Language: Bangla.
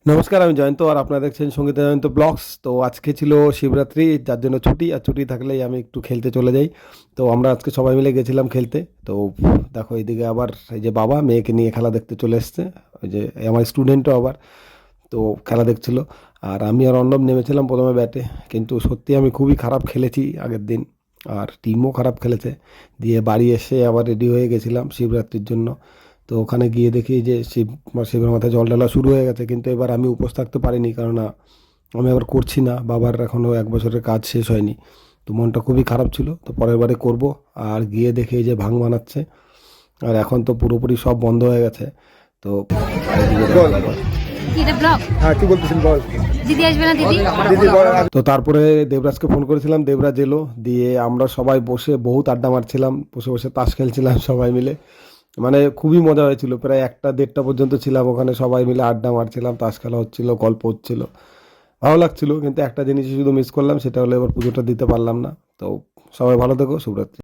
নমস্কার, আমি জয়ন্ত আর আপনারা দেখছেন সঙ্গীতা জয়ন্ত ব্লগস। তো আজকে ছিল শিবরাত্রি, যার জন্য ছুটি, আর ছুটি থাকলেই আমি একটু খেলতে চলে যাই। তো আমরা আজকে সবাই মিলে গেছিলাম খেলতে। তো দেখো এইদিকে আবার এই যে বাবা মেয়েকে নিয়ে খেলা দেখতে চলে এসছে। ওই যে আমার স্টুডেন্টও আবার তো খেলা দেখছিল। আর আমি আর অর্ণব নেমেছিলাম প্রথমে ব্যাটে, কিন্তু সত্যি আমি খুবই খারাপ খেলেছি আগের দিন, আর টিমও খারাপ খেলেছে। দিয়ে বাড়ি এসে আবার রেডি হয়ে গেছিলাম শিবরাত্রির জন্য। তো ওখানে গিয়ে দেখি যে শিবের মাথায় জল ঢালা শুরু হয়ে গেছে, কিন্তু এবার আমি উপোস থাকতে পারিনি, কারণ আমি আবার করছি না, বাবার এখনও 1 বছরের কাজ শেষ হয়নি। তো মনটা খুবই খারাপ ছিল, তো পরের বারে করব। আর গিয়ে দেখি এই যে ভাং বানাচ্ছে, আর এখন তো পুরোপুরি সব বন্ধ হয়ে গেছে। তো এইদিকে দেখো বল। তারপর কি এটা ব্লগ? হ্যাঁ, কি বলতেছেন বল। দিদি আসবে না দিদি? দিদি বল। তো তারপরে দেবরাজকে ফোন করেছিলাম, দেবরাজ এলো। দিয়ে আমরা সবাই বসে বহুত আড্ডা মারছিলাম, বসে বসে তাস খেলছিলাম সবাই মিলে। মানে খুবই মজা হয়েছিল, প্রায় 1টা 1:30 পর্যন্ত ছিলাম ওখানে, সবাই মিলে আড্ডা মারছিলাম, তাস খেলা হচ্ছিল, গল্প হচ্ছিল, ভালো লাগছিল। কিন্তু একটা জিনিস শুধু মিস করলাম, সেটা হলো এবার পুজোটা দিতে পারলাম না। তো সবাই ভালো থেকো, শুভরাত্রি।